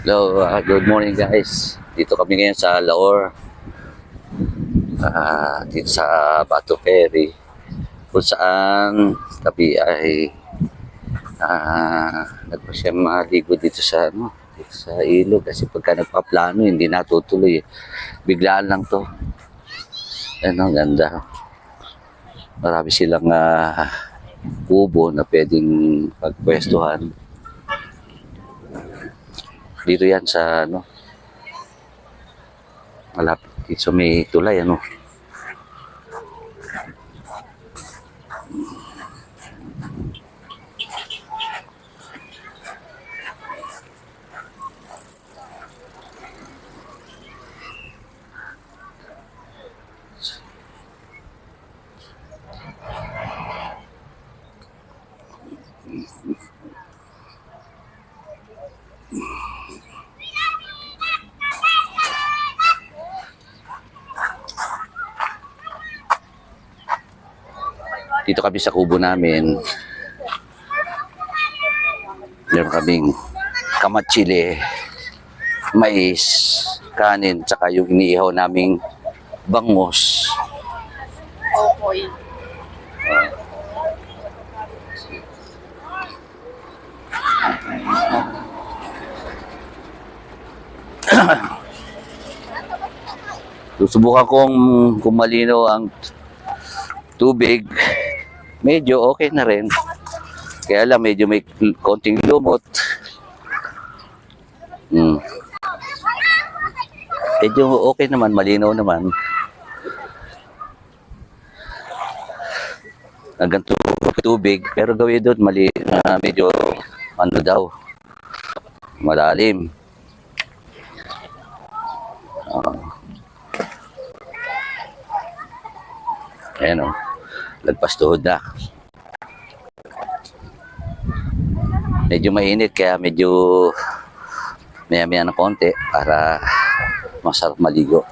Hello, good morning guys. Dito kami ngayon sa Laor. Dito sa Bato Ferry. Kung saan tabi ay nagpasya maligo dito sa dito sa ilog kasi pagka nagpaplano hindi natutuloy. Biglaan lang to. Ano, ganda. Marami silang kubo na pwedeng pagpwestuhan. Dito yan sa malapit dito may tulay Dito kami sa kubo namin. Meron kaming kamatsili, mais, kanin, tsaka yung iniihaw naming bangus. Okoy. Susubukan kung malino ang tubig. Medyo okay na rin. Kaya lang medyo may konting lumot. Medyo okay naman, malinaw naman. Hanggang tubig, pero gawin doon medyo daw, malalim. Ayan lagpas tuhod na. Medyo mainit kaya medyo maya-maya ng konti para masarap maligo.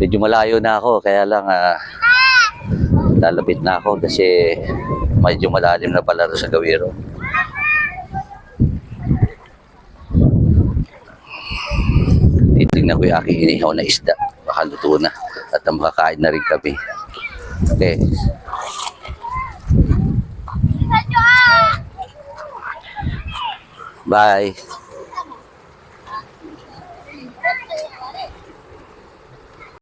Medyo malayo na ako kaya lang lalapit na ako kasi medyo malalim na pala sa Gawiro. Titingnan ko yung aking inihaw na isda. Baka luto na at makakain na rin kami. Okay. Bye.